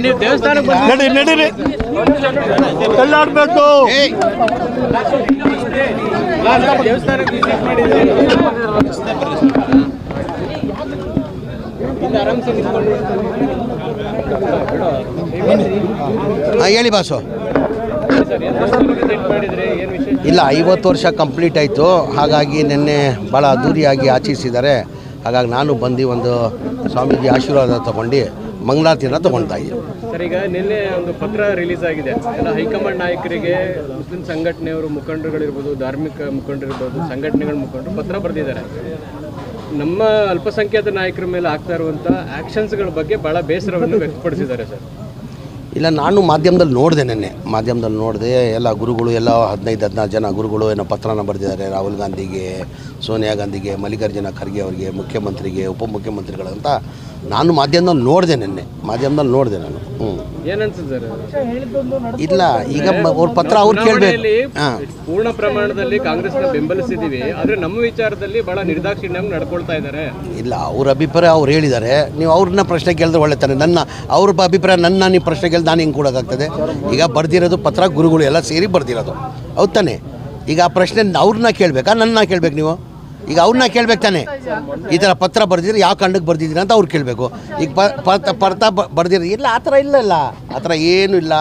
ನೀವು ದೇವಸ್ಥಾನಕ್ಕೆ ಹೇಳಿ ಬಾಸು. ಇಲ್ಲ, 50 ವರ್ಷ ಕಂಪ್ಲೀಟ್ ಆಯಿತು. ಹಾಗಾಗಿ ನಿನ್ನೆ ಭಾಳ ಅದ್ದೂರಿಯಾಗಿ ಆಚರಿಸಿದ್ದಾರೆ. ಹಾಗಾಗಿ ನಾನು ಬಂದು ಒಂದು ಸ್ವಾಮೀಜಿ ಆಶೀರ್ವಾದ ತೊಗೊಂಡು ಮಂಗಳಾರತಿಯನ್ನು ತೊಗೊಳ್ತಾ ಇದ್ದೀನಿ. ಸರ್, ಈಗ ನಿನ್ನೆ ಒಂದು ಪತ್ರ ರಿಲೀಸ್ ಆಗಿದೆ. ಎಲ್ಲ ಹೈಕಮಾಂಡ್ ನಾಯಕರಿಗೆ ಮುಸ್ಲಿಂ ಸಂಘಟನೆಯವರು ಮುಖಂಡರುಗಳಿರ್ಬೋದು, ಧಾರ್ಮಿಕ ಮುಖಂಡರಿರ್ಬೋದು, ಸಂಘಟನೆಗಳ ಮುಖಂಡರು ಪತ್ರ ಬರೆದಿದ್ದಾರೆ. ನಮ್ಮ ಅಲ್ಪಸಂಖ್ಯಾತ ನಾಯಕರ ಮೇಲೆ ಆಗ್ತಾ ಇರುವಂಥ ಆ್ಯಕ್ಷನ್ಸ್ಗಳ ಬಗ್ಗೆ ಭಾಳ ಬೇಸರವನ್ನು ವ್ಯಕ್ತಪಡಿಸಿದ್ದಾರೆ ಸರ್. ಇಲ್ಲ, ನಾನು ಮಾಧ್ಯಮದಲ್ಲಿ ನೋಡಿದೆ, ನಿನ್ನೆ ಮಾಧ್ಯಮದಲ್ಲಿ ನೋಡಿದೆ. ಎಲ್ಲ ಗುರುಗಳು ಎಲ್ಲ 15-16 ಜನ ಗುರುಗಳು ಏನೋ ಪತ್ರನ ಬರೆದಿದ್ದಾರೆ. ರಾಹುಲ್ ಗಾಂಧಿಗೆ, ಸೋನಿಯಾ ಗಾಂಧಿಗೆ, ಮಲ್ಲಿಕಾರ್ಜುನ ಖರ್ಗೆ ಅವರಿಗೆ, ಮುಖ್ಯಮಂತ್ರಿಗೆ, ಉಪಮುಖ್ಯಮಂತ್ರಿಗಳಂತ ನಾನು ಮಾಧ್ಯಮದಲ್ಲಿ ನೋಡಿದೆ, ನಿನ್ನೆ ಮಾಧ್ಯಮದಲ್ಲಿ ನೋಡಿದೆ ನಾನು. ಏನನ್ಸುತ್ತೆ ಸರ್? ಇಲ್ಲ, ಈಗ ಅವ್ರ ಪತ್ರ ಅವ್ರು ಕೇಳಬೇಕು. ಪೂರ್ಣ ಪ್ರಮಾಣದಲ್ಲಿ ಕಾಂಗ್ರೆಸ್ನ ಬೆಂಬಲಿಸಿದ್ದೀವಿ, ಆದರೆ ನಮ್ಮ ವಿಚಾರದಲ್ಲಿ ಭಾಳ ನಿರ್ದಾಕ್ಷಿಣ್ಯವಾಗಿ ನಡ್ಕೊಳ್ತಾ ಇದ್ದಾರೆ. ಇಲ್ಲ, ಅವ್ರ ಅಭಿಪ್ರಾಯ ಅವ್ರು ಹೇಳಿದ್ದಾರೆ. ನೀವು ಅವ್ರನ್ನ ಪ್ರಶ್ನೆ ಕೇಳಿದ್ರೆ ಒಳ್ಳೆ ತಾನೆ. ಅವ್ರ ಅಭಿಪ್ರಾಯ ನೀವು ಪ್ರಶ್ನೆ ಕೇಳಿದ್ರೆ ನಾನು ಹಿಂಗೆ ಕೊಡೋಕ್ಕಾಗ್ತದೆ? ಈಗ ಬರ್ದಿರೋದು ಪತ್ರ ಗುರುಗಳು ಎಲ್ಲ ಸೇರಿ ಬರ್ದಿರೋದು, ಹೌದು ತಾನೆ? ಈಗ ಆ ಪ್ರಶ್ನೆ ಅವ್ರನ್ನ ಕೇಳಬೇಕಾ, ನನ್ನ ಕೇಳಬೇಕು? ನೀವು ಈಗ ಅವ್ರನ್ನ ಕೇಳಬೇಕು ತಾನೆ. ಈ ಥರ ಪತ್ರ ಬರ್ದಿದ್ರೆ ಯಾವ ಕಾರಣಕ್ಕೆ ಬರ್ದಿದ್ದೀರ ಅಂತ ಅವ್ರು ಕೇಳಬೇಕು. ಈಗ ಪತ್ರ ಬರ್ದಿರೋ ಇಲ್ಲ, ಆ ಥರ ಇಲ್ಲ, ಆ ಥರ ಏನೂ ಇಲ್ಲ,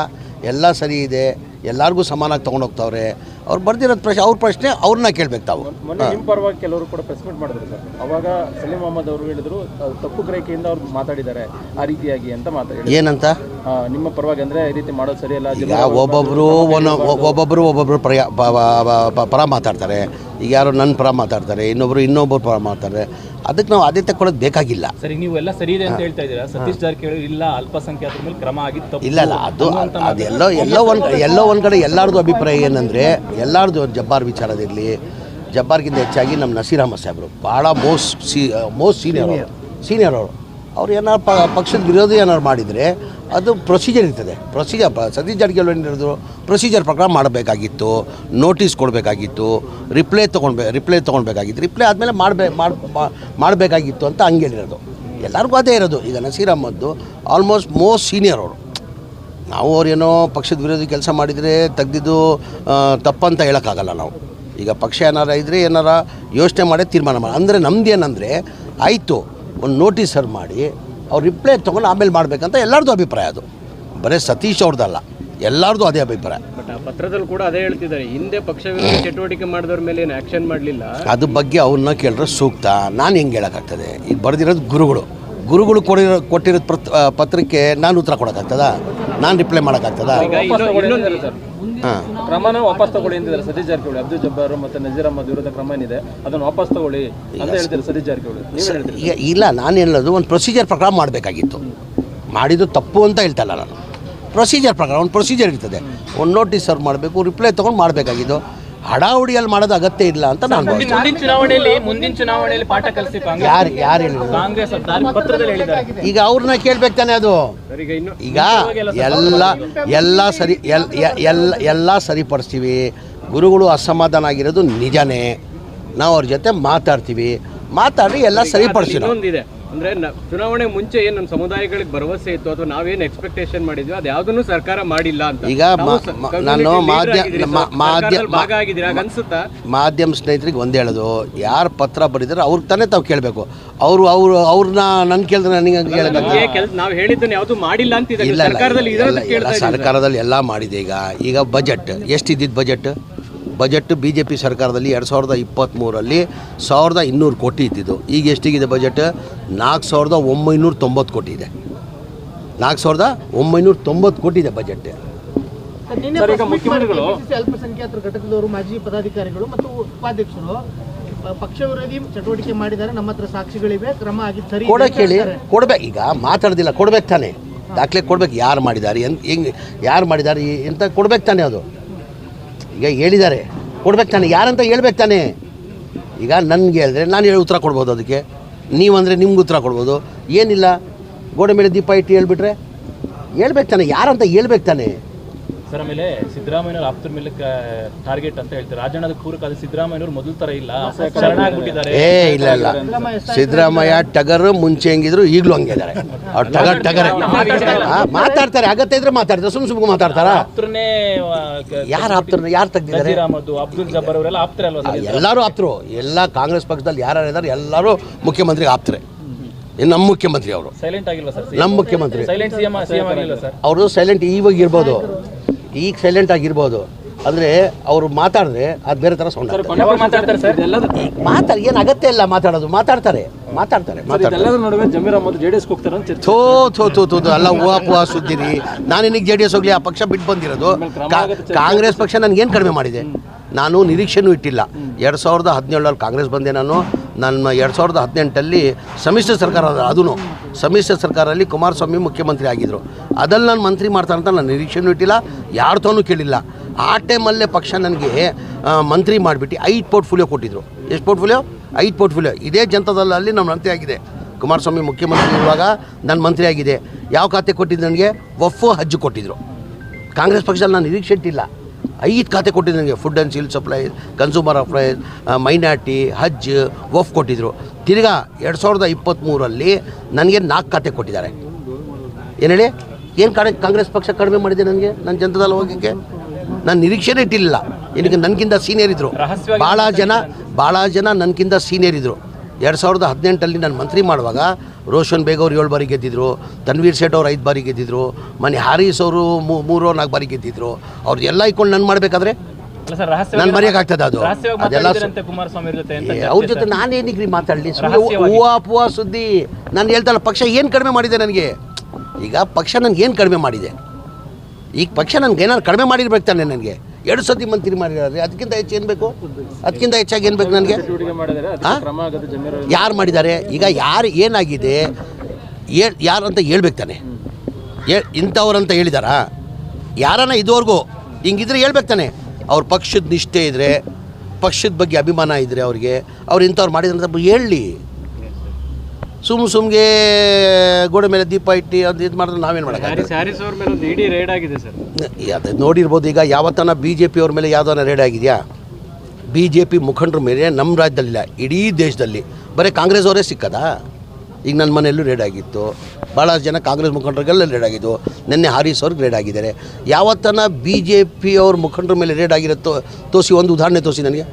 ಎಲ್ಲ ಸರಿ ಇದೆ. ಎಲ್ಲರಿಗೂ ಸಮಾನಾಗಿ ತೊಗೊಂಡೋಗ್ತಾವ್ರೆ. ಅವ್ರು ಬರ್ದಿರೋದು ಪ್ರಶ್ನೆ, ಅವ್ರ ಪ್ರಶ್ನೆ ಅವ್ರನ್ನ ಕೇಳಬೇಕು ತಾವು. ಮೊನ್ನೆ ನಿಮ್ಮ ಪರವಾಗಿ ಕೆಲವರು ಕೂಡ ಪ್ರೆಸ್ ಮೀಟ್ ಮಾಡಿದ್ರು ಸರ್. ಅವಾಗ ಸಲೀಂ ಅಹಮದ್ ಅವರು ಹೇಳಿದ್ರು ತಪ್ಪು ಗ್ರಹಿಕೆಯಿಂದ ಅವ್ರು ಮಾತಾಡಿದ್ದಾರೆ ಆ ರೀತಿಯಾಗಿ ಅಂತ ಮಾತಾಡಿ. ಏನಂತ? ನಿಮ್ಮ ಪರವಾಗಿ ಅಂದರೆ ಈ ರೀತಿ ಮಾಡೋದು ಸರಿಯಲ್ಲ. ಈಗ ಒಬ್ಬೊಬ್ಬರು ಪರ ಮಾತಾಡ್ತಾರೆ. ಈಗ ಯಾರು ನನ್ನ ಪರ ಮಾತಾಡ್ತಾರೆ, ಇನ್ನೊಬ್ಬರು ಪರ ಮಾತಾಡ್ತಾರೆ. ಅದಕ್ಕೆ ನಾವು ಆದ್ಯತೆ ಕೊಡೋದು ಬೇಕಾಗಿಲ್ಲ. ಸರಿ, ನೀವು ಎಲ್ಲ ಸರಿ ಇದೆ ಅಂತ ಹೇಳ್ತಾ ಇದ್ದೀರಾ. ಸತೀಶ್ ಜಾರಕಿಹೊಳಿ ಇಲ್ಲ, ಅಲ್ಪಸಂಖ್ಯಾತರ ಮೇಲೆ ಕ್ರಮ ಆಗಿತ್ತು. ಇಲ್ಲ, ಅದೆಲ್ಲೋ ಒಂದು ಕಡೆ ಎಲ್ಲರದು ಅಭಿಪ್ರಾಯ ಏನಂದರೆ, ಎಲ್ಲರದು ಜಬ್ಬಾರ್ ವಿಚಾರದಿರಲಿ, ಜಬ್ಬಾರ್ಗಿಂತ ಹೆಚ್ಚಾಗಿ ನಮ್ಮ ನಸೀರ್ ಅಹಮದ್ ಸಾಹೇಬರು ಭಾಳ ಮೋಸ್ಟ್ ಸೀನಿಯರ್ ಅವರು. ಅವ್ರು ಏನಾರು ಪಕ್ಷದ ವಿರೋಧ ಏನಾರು ಮಾಡಿದರೆ ಅದು ಪ್ರೊಸೀಜರ್ ಇರ್ತದೆ. ಸತೀಶ್ ಜಾರಕಿಹೊಳಿ ಏನಿರೋದು ಪ್ರೊಸೀಜರ್ ಪ್ರಕಾರ ಮಾಡಬೇಕಾಗಿತ್ತು, ನೋಟಿಸ್ ಕೊಡಬೇಕಾಗಿತ್ತು, ರಿಪ್ಲೈ ತೊಗೊಳ್ಬೇಕಾಗಿತ್ತು. ರಿಪ್ಲೈ ಆದಮೇಲೆ ಮಾಡಬೇಕಾಗಿತ್ತು ಅಂತ ಹಂಗೆ ಹೇಳಿರೋದು. ಎಲ್ಲರಿಗೂ ಅದೇ ಇರೋದು. ಈಗ Naseer Ahmad almost most senior ಅವರು. ನಾವು ಅವ್ರೇನೋ ಪಕ್ಷದ ವಿರೋಧಿ ಕೆಲಸ ಮಾಡಿದರೆ ತೆಗ್ದಿದ್ದು ತಪ್ಪಂತ ಹೇಳೋಕ್ಕಾಗಲ್ಲ ನಾವು. ಈಗ ಪಕ್ಷ ಏನಾರ ಯೋಚನೆ ಮಾಡೇ ತೀರ್ಮಾನ ಮಾಡಿ. ಅಂದರೆ ನಮ್ದು ಏನಂದರೆ, ಆಯಿತು ಒಂದು ನೋಟಿಸ್ ಸರ್ವ್ ಮಾಡಿ ಅವ್ರು ರಿಪ್ಲೈ ತೊಗೊಂಡು ಆಮೇಲೆ ಮಾಡಬೇಕಂತ ಎಲ್ಲರದು ಅಭಿಪ್ರಾಯ. ಅದು ಬರೀ ಸತೀಶ್ ಅವ್ರದ್ದಲ್ಲ, ಎಲ್ಲರದು ಅದೇ ಅಭಿಪ್ರಾಯ. ಬಟ್ ಆ ಪತ್ರದಲ್ಲಿ ಕೂಡ ಅದೇ ಹೇಳ್ತಿದ್ದಾರೆ, ಹಿಂದೆ ಪಕ್ಷ ವಿರೋಧಿ ಚಟುವಟಿಕೆ ಮಾಡಿದವ್ರ ಮೇಲೆ ಏನು ಆ್ಯಕ್ಷನ್ ಮಾಡಲಿಲ್ಲ. ಅದ್ರ ಬಗ್ಗೆ ಅವ್ರನ್ನ ಕೇಳಿದ್ರೆ ಸೂಕ್ತ. ನಾನು ಹೆಂಗೆ ಹೇಳೋಕ್ಕಾಗ್ತದೆ? ಈಗ ಬರೆದಿರೋದು ಗುರುಗಳು ಕೊಟ್ಟಿರೋ ಪತ್ರಕ್ಕೆ ನಾನು ಉತ್ತರ ಕೊಡೋಕ್ಕಾಗ್ತದ? ನಾನು ರಿಪ್ಲೈ ಮಾಡೋಕ್ಕಾಗ್ತದ? ಕ್ರಮನ ವಾಪಸ್ ತಗೊಳ್ಳಿ ಅಂತಿದ್ದಾರೆ ಸತೀಶ್ ಜಾರಕಿಹೊಳಿ. ಅಬ್ದುಲ್ ಜಬ್ಬಾರ್ ಮತ್ತು ನಜೀರ್ ಅಹಮದ್ ವಿರುದ್ಧ ಕ್ರಮ ಏನಿದೆ ಅದನ್ನು ವಾಪಸ್ ತಗೊಳ್ಳಿ ಅಂತ ಹೇಳ್ತಾರೆ ಸತೀಶ್ ಜಾರಕಿಹೊಳಿ. ಇಲ್ಲ, ನಾನು ಹೇಳೋದು ಒಂದು ಪ್ರೊಸೀಜರ್ ಪ್ರಕಾರ ಮಾಡಬೇಕಾಗಿತ್ತು. ಮಾಡಿದ್ದು ತಪ್ಪು ಅಂತ ಹೇಳ್ತಲ್ಲ ನಾನು. ಪ್ರೊಸೀಜರ್ ಪ್ರಕಾರ ಒಂದು ಪ್ರೊಸೀಜರ್ ಇರ್ತದೆ. ಒಂದು ನೋಟಿಸ್ ಸರ್ವ್ ಮಾಡಬೇಕು, ರಿಪ್ಲೈ ತೊಗೊಂಡು ಮಾಡಬೇಕಾಗಿದ್ದು. ಹಡಾಹುಡಿಯಲ್ಲಿ ಮಾಡೋದು ಅಗತ್ಯ ಇಲ್ಲ ಅಂತ ನಾನು ಮುಂದಿನ ಚುನಾವಣೆಯಲ್ಲಿ ಪಾಠ ಕಲಿಸಿ ಯಾರು ಹೇಳಿದ್ರು? ಕಾಂಗ್ರೆಸ್ ಪತ್ರದಲ್ಲಿ ಹೇಳಿದ್ದಾರೆ. ಈಗ ಅವ್ರನ್ನ ಕೇಳ್ಬೇಕು ತಾನೆ. ಅದು ಈಗ ಎಲ್ಲ ಸರಿಪಡಿಸ್ತೀವಿ. ಗುರುಗಳು ಅಸಮಾಧಾನ ಆಗಿರೋದು ನಿಜನೇ. ನಾವು ಅವ್ರ ಜೊತೆ ಮಾತಾಡಿ ಎಲ್ಲ ಸರಿಪಡಿಸ್ತೀವಿ. ಅಂದ್ರೆ ಚುನಾವಣೆ ಮುಂಚೆ ಏನು ನಮ್ಮ ಸಮುದಾಯಗಳಿಗೆ ಭರವಸೆ ಇತ್ತು ಅಥವಾ ನಾವೇನು ಎಕ್ಸ್ಪೆಕ್ಟೇಷನ್ ಮಾಡಿದ್ವಿ ಅದು ಯಾವುದನ್ನು ಸರ್ಕಾರ ಮಾಡಿಲ್ಲ ಅಂತ. ಈಗ ನಾನು ಮಾಧ್ಯಮ ಸ್ನೇಹಿತರಿಗೆ ಒಂದೇ ಹೇಳೋದು, ಯಾರು ಪತ್ರ ಬರೀತಾರೆ ಅವ್ರಿಗೆ ತಾನೇ ತಾವು ಕೇಳಬೇಕು. ಅವ್ರನ್ನ ನನ್ನ ಕೇಳಿದ್ರೆ ನನಗೆ ನಾವು ಹೇಳಿದ್ದನ್ನು ಯಾವುದು ಮಾಡಿಲ್ಲ ಅಂತ. ಸರ್ಕಾರದಲ್ಲಿ ಎಲ್ಲ ಮಾಡಿದೆ. ಈಗ ಬಜೆಟ್ ಎಷ್ಟಿದ್ದಿದ್ದು? ಬಜೆಟ್ ಬಿ ಜೆ ಪಿ ಸರ್ಕಾರದಲ್ಲಿ 2023ರಲ್ಲಿ 1200 ಕೋಟಿ ಇದ್ದಿದ್ದು. ಈಗ ಎಷ್ಟಿಗಿದೆ ಬಜೆಟ್? 4990 ಕೋಟಿ ಇದೆ. 4990 ಕೋಟಿ ಇದೆ ಬಜೆಟ್. ಮುಖ್ಯಮಂತ್ರಿಗಳು ಅಲ್ಪಸಂಖ್ಯಾತರ ಘಟಕದವರು, ಮಾಜಿ ಪದಾಧಿಕಾರಿಗಳು ಮತ್ತು ಉಪಾಧ್ಯಕ್ಷರು ಪಕ್ಷ ವಿರೋಧಿ ಚಟುವಟಿಕೆ ಮಾಡಿದ್ದಾರೆ, ನಮ್ಮ ಹತ್ರ ಸಾಕ್ಷಿಗಳಿವೆ, ಕ್ರಮ ಆಗಿದ್ದು ಸರಿ ಕೊಡ್ಬೇಕು. ಈಗ ಮಾತಾಡೋದಿಲ್ಲ, ಕೊಡ್ಬೇಕು ತಾನೆ, ದಾಖಲೆ ಕೊಡ್ಬೇಕು. ಯಾರು ಮಾಡಿದ್ದಾರೆ ಅಂತ ಕೊಡ್ಬೇಕು ತಾನೆ. ಅದು ಈಗ ಹೇಳಿದ್ದಾರೆ, ಕೊಡ್ಬೇಕು ತಾನೆ. ಯಾರಂತ ಹೇಳ್ಬೇಕು ತಾನೆ. ಈಗ ನನಗೆ ಹೇಳಿದ್ರೆ ನಾನು ಉತ್ತರ ಕೊಡ್ಬೋದು, ಅದಕ್ಕೆ ನೀವಂದರೆ ನಿಮ್ಗೆ ಉತ್ತರ ಕೊಡ್ಬೋದು. ಏನಿಲ್ಲ, ಗೋಡೆ ಮೇಲೆ ದೀಪ ಇಟ್ಟು ಹೇಳ್ಬಿಟ್ರೆ ಹೇಳ್ಬೇಕು ತಾನೆ. ಯಾರಂತ ಹೇಳ್ಬೇಕು ತಾನೆ. ಸರ್ ಆಮೇಲೆ ಸಿದ್ದರಾಮಯ್ಯವ್ರ ಆಪ್ತರ ಮೇಲೆ ಟಾರ್ಗೆಟ್ ಅಂತ ಹೇಳ್ತಾರೆ. ರಾಜಣ್ಣದ ಪೂರಕ ಅದು ಸಿದ್ದರಾಮಯ್ಯವ್ರು ಮೊದಲು ತರ ಇಲ್ಲ, ಶರಣಾಗ್ಬಿಟ್ಟಿದ್ದಾರೆ. ಇಲ್ಲ ಸಿದ್ದರಾಮಯ್ಯ ಟಗರ್ ಮುಂಚೆ ಹೆಂಗಿದ್ರು ಈಗಲೂ ಹಂಗೆ ಇದ್ದಾರೆ. ಅವ್ರು ಟಗರ್ ಮಾತಾಡ್ತಾರೆ, ಅಗತ್ಯ ಇದ್ರೆ ಮಾತಾಡ್ತಾರೆ, ಸುಮ್ಮನೆ ಮಾತಾಡ್ತಾರ. ಆಪ್ತರನ್ನೇ ಯಾರು ಆಪ್ತರನ್ನ ಯಾರು ತೆಗ್ದಿದ್ದಾರೆ? ಅಬ್ದುಲ್ ಜಬ್ಬರ್ ಅವರೆಲ್ಲ ಆಪ್ತರೇ ಅಲ್ವಾ ಸರ್? ಎಲ್ಲರೂ ಆಪ್ತರು. ಎಲ್ಲ ಕಾಂಗ್ರೆಸ್ ಪಕ್ಷದಲ್ಲಿ ಯಾರು ಇದ್ದಾರೆ ಎಲ್ಲರೂ ಮುಖ್ಯಮಂತ್ರಿಗೆ ಆಪ್ತರೆ. ಇನ್ನು ನಮ್ಮ ಮುಖ್ಯಮಂತ್ರಿ ಅವರು ಸೈಲೆಂಟ್ ಆಗಿಲ್ವಾ ಸರ್? ನಮ್ಮ ಮುಖ್ಯಮಂತ್ರಿ ಸೈಲೆಂಟ್ ಸಿಎಂ ಆಗಿಲ್ಲ ಸರ್? ಅವರು ಸೈಲೆಂಟ್ ಇವಾಗ ಇರ್ಬೋದು, ಈಗ ಸೈಲೆಂಟ್ ಆಗಿರ್ಬೋದು. ಅಂದರೆ ಅವರು ಮಾತಾಡಿದ್ರೆ ಅದು ಬೇರೆ ಥರ ಸೌಂಡ್ ಮಾತಾಡ್ತಾರೆ ಸರ್. ಮಾತಾಡಿ ಏನು ಅಗತ್ಯ ಇಲ್ಲ ಮಾತಾಡೋದು. ಮಾತಾಡ್ತಾರೆ ನಡುವೆ ಜಮೀರ್ ಅಹಮದ್ JDS ಹೋಗ್ತಾರೆ. ಥೋ ಅಲ್ಲ ಹೂವಾ ಸುದ್ದಿರಿ. ನಾನು ಇನ್ನಿಗೆ JDS ಹೋಗ್ಲಿ, ಆ ಪಕ್ಷ ಬಿಟ್ಟು ಬಂದಿರೋದು. ಕಾಂಗ್ರೆಸ್ ಪಕ್ಷ ನನಗೇನು ಕಡಿಮೆ ಮಾಡಿದೆ? ನಾನು ನಿರೀಕ್ಷೆನೂ ಇಟ್ಟಿಲ್ಲ. 2017 ಕಾಂಗ್ರೆಸ್ ಬಂದೆ ನಾನು. 2018 ಸಮ್ಮಿಶ್ರ ಸರ್ಕಾರ, ಅದೂ ಸಮ್ಮಿಶ್ರ ಸರ್ಕಾರದಲ್ಲಿ ಕುಮಾರಸ್ವಾಮಿ ಮುಖ್ಯಮಂತ್ರಿ ಆಗಿದ್ದರು. ಅದಲ್ಲಿ ನಾನು ಮಂತ್ರಿ ಮಾಡ್ತಾರೆ ಅಂತ ನಾನು ನಿರೀಕ್ಷೆನೂ ಇಟ್ಟಿಲ್ಲ, ಯಾರ ತನೂ ಕೇಳಿಲ್ಲ. ಆ ಟೈಮಲ್ಲೇ ಪಕ್ಷ ನನಗೆ ಮಂತ್ರಿ ಮಾಡಿಬಿಟ್ಟು 5 ಪೋರ್ಟ್ಫೋಲಿಯೋ ಕೊಟ್ಟಿದ್ರು. ಎಷ್ಟು ಪೋರ್ಟ್ಫೋಲಿಯೋ? 5 ಪೋರ್ಟ್ಫೋಲಿಯೋ. ಇದೇ ಜನತಾದಳಲ್ಲಿ ನಮ್ಮ ಮಂತ್ರಿ ಆಗಿದೆ. ಕುಮಾರಸ್ವಾಮಿ ಮುಖ್ಯಮಂತ್ರಿ ಇರುವಾಗ ನಾನು ಮಂತ್ರಿ ಆಗಿದೆ. ಯಾವ ಖಾತೆ ಕೊಟ್ಟಿದ್ದು ನನಗೆ? ವಫ್ ಹಜ್ ಕೊಟ್ಟಿದ್ದರು. ಕಾಂಗ್ರೆಸ್ ಪಕ್ಷದಲ್ಲಿ ನಾನು ನಿರೀಕ್ಷೆ ಇಟ್ಟಿಲ್ಲ. 5 ಖಾತೆ ಕೊಟ್ಟಿದ್ದು ನನಗೆ. Food and civil supplies, consumer affairs, minority, Haj, Wakf ಕೊಟ್ಟಿದ್ದರು. ತಿರ್ಗಾ 2023 ನನಗೆ 4 ಖಾತೆ ಕೊಟ್ಟಿದ್ದಾರೆ. ಏನು ಹೇಳಿ? ಏನು ಕಾಂಗ್ರೆಸ್ ಪಕ್ಷ ಕಡಿಮೆ ಮಾಡಿದೆ ನನಗೆ? ನನ್ನ ಜನತಾದಳ ಹೋಗೋಕ್ಕೆ ನಾನು ನಿರೀಕ್ಷೆನೇ ಇಟ್ಟಿಲ್ಲ. ಏನಕ್ಕೆ? ನನಗಿಂತ ಸೀನಿಯರ್ ಇದ್ದರು ಭಾಳ ಜನ ನನಗಿಂತ ಸೀನಿಯರ್ ಇದ್ದರು. 2018 ನಾನು ಮಂತ್ರಿ ಮಾಡುವಾಗ ರೋಷನ್ ಬೇಗ್ ಅವರು 7 ಬಾರಿ ಗೆದ್ದಿದ್ರು, ತನ್ವೀರ್ ಸೇಠ್ ಅವರು 5 ಬಾರಿ ಗೆದ್ದಿದ್ರು, ಮನೆ ಹಾರೀಸ್ ಅವರು 3-4 ಬಾರಿ ಗೆದ್ದಿದ್ರು. ಅವ್ರದ್ದೆಲ್ಲ ಇಟ್ಕೊಂಡು ನಾನು ಮಾಡಬೇಕಾದ್ರೆ ನಾನು ಮರೆಯೋಕ್ಕಾಗ್ತದೆ? ಅದು ಅದೆಲ್ಲ ಅವ್ರ ಜೊತೆ ನಾನೇನಿಗ್ರಿ ಮಾತಾಡಲಿ? ಹೂವಾ ಸುದ್ದಿ. ನಾನು ಹೇಳ್ತಾಳೆ ಪಕ್ಷ ಏನು ಕಡಿಮೆ ಮಾಡಿದೆ ನನಗೆ? ಈಗ ಪಕ್ಷ ನನಗೆ ಏನು ಕಡಿಮೆ ಮಾಡಿದೆ? ಈಗ ಪಕ್ಷ ನನಗೆ ಏನಾದ್ರು ಕಡಿಮೆ ಮಾಡಿರ್ಬೇಕು ತಾನೆ? ನನಗೆ 2 ಸತಿ ಮಂತ್ರಿ ಮಾಡಿದ್ದಾರೆ. ಅದಕ್ಕಿಂತ ಹೆಚ್ಚು ಏನು ಬೇಕು? ಅದಕ್ಕಿಂತ ಹೆಚ್ಚಾಗಿ ಏನು ಬೇಕು ನನಗೆ? ಯಾರು ಮಾಡಿದ್ದಾರೆ? ಈಗ ಯಾರು ಏನಾಗಿದೆ ಯಾರು ಅಂತ ಹೇಳ್ಬೇಕು ತಾನೆ? ಇಂಥವ್ರಂತ ಹೇಳಿದಾರಾ? ಯಾರನ್ನ ಇದುವರೆಗೂ ಹಿಂಗಿದ್ರೆ ಹೇಳ್ಬೇಕು ತಾನೆ? ಅವ್ರ ಪಕ್ಷದ ನಿಷ್ಠೆ ಇದ್ದರೆ, ಪಕ್ಷದ ಬಗ್ಗೆ ಅಭಿಮಾನ ಇದ್ದರೆ ಅವ್ರಿಗೆ, ಅವ್ರು ಇಂಥವ್ರು ಮಾಡಿದ್ರೆ ಹೇಳಲಿ. ಸುಮ್ಗೆ ಗೋಡೆ ಮೇಲೆ ದೀಪ ಇಟ್ಟು ಅದು ಇದು ಮಾಡಿದ್ರೆ ನಾವೇನು ಮಾಡೋಕ್ಕಾಗಲ್ಲ. ಹ್ಯಾರಿಸ್ ಅವ್ರ ಮೇಲೆ ಒಂದು ಇಡೀ ರೇಡ್ ಆಗಿದೆ ಸರ್. ಅದು ನೋಡಿರ್ಬೋದು. ಈಗ ಯಾವತ್ತನ BJP ಅವ್ರ ಮೇಲೆ ಯಾವುದನ್ನ ರೇಡ್ ಆಗಿದೆಯಾ? BJP ಮುಖಂಡರ ಮೇಲೆ ನಮ್ಮ ರಾಜ್ಯದಲ್ಲಿಲ್ಲ, ಇಡೀ ದೇಶದಲ್ಲಿ ಬರೀ ಕಾಂಗ್ರೆಸ್ ಅವರೇ ಸಿಕ್ಕದಾ? ಈಗ ನನ್ನ ಮನೆಯಲ್ಲೂ ರೇಡ್ ಆಗಿತ್ತು. ಭಾಳ ಜನ ಕಾಂಗ್ರೆಸ್ ಮುಖಂಡರಿಗೆಲ್ಲ ರೇಡ್ ಆಗಿದ್ದು. ನಿನ್ನೆ ಹಾರೀಸ್ ಅವ್ರಿಗೆ ರೇಡ್ ಆಗಿದ್ದಾರೆ. ಯಾವತ್ತನ BJP ಅವ್ರ ಮುಖಂಡರ ಮೇಲೆ ರೇಡ್ ಆಗಿರೋ ತೋರಿಸಿ, ಒಂದು ಉದಾಹರಣೆ ತೋರಿಸಿ ನನಗೆ.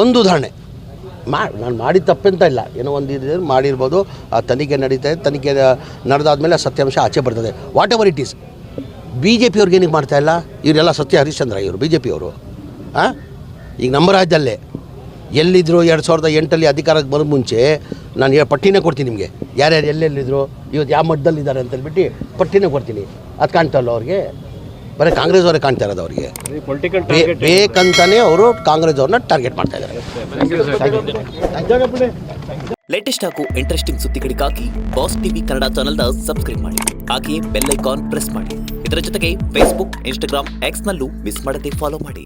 ಒಂದು ಉದಾಹರಣೆ. ನಾನು ಮಾಡಿದ ತಪ್ಪಂತ ಇಲ್ಲ, ಏನೋ ಒಂದು ಇದೆ ಮಾಡಿರ್ಬೋದು. ಆ ತನಿಖೆ ನಡೀತಾ ಇದೆ. ತನಿಖೆ ನಡೆದಾದ್ಮೇಲೆ ಸತ್ಯಾಂಶ ಆಚೆ ಬರ್ತದೆ. What ever it is. BJP ಅವ್ರಿಗೆ ಏನಕ್ಕೆ ಮಾಡ್ತಾಯಿಲ್ಲ? ಇವರೆಲ್ಲ ಸತ್ಯ ಹರಿಶ್ಚಂದ್ರ ಇವರು BJP ಅವರು. ಈಗ ನಮ್ಮ ರಾಜ್ಯದಲ್ಲೇ ಎಲ್ಲಿದ್ದರು 2008 ಅಧಿಕಾರಕ್ಕೆ ಬರೋ ಮುಂಚೆ ನಾನು ಪಟ್ಟಿನೇ ಕೊಡ್ತೀನಿ ನಿಮಗೆ. ಯಾರ್ಯಾರು ಎಲ್ಲೆಲ್ಲಿದ್ದರು, ಇವತ್ತು ಯಾವ ಮಟ್ಟದಲ್ಲಿದ್ದಾರೆ ಅಂತೇಳ್ಬಿಟ್ಟು ಪಟ್ಟಿನೇ ಕೊಡ್ತೀನಿ. ಅದು ಕಾಣ್ತಾರಲ್ಲ ಅವ್ರಿಗೆ? ಬರೀ ಕಾಂಗ್ರೆಸ್ ಅವರೇ ಕಾಣ್ತಾ ಇರೋದು ಅವ್ರಿಗೆ. ಬೇಕಂತಾನೆ ಅವರು ಕಾಂಗ್ರೆಸ್ ಅವ್ರನ್ನ ಟಾರ್ಗೆಟ್ ಮಾಡ್ತಾ ಇದ್ದಾರೆ. ಲೇಟೆಸ್ಟ್ ಹಾಗೂ ಇಂಟ್ರೆಸ್ಟಿಂಗ್ ಸುದ್ದಿಗಳಿಗಾಗಿ ಬಾಸ್ ಟಿವಿ ಕನ್ನಡ ಚಾನೆಲ್ನ ಸಬ್ಸ್ಕ್ರೈಬ್ ಮಾಡಿ. ಹಾಗೆಯೇ ಬೆಲ್ ಐಕಾನ್ ಪ್ರೆಸ್ ಮಾಡಿ. ಇದರ ಜೊತೆಗೆ ಫೇಸ್ಬುಕ್, ಇನ್ಸ್ಟಾಗ್ರಾಮ್, ಎಕ್ಸ್ನಲ್ಲೂ ಮಿಸ್ ಮಾಡದೆ ಫಾಲೋ ಮಾಡಿ.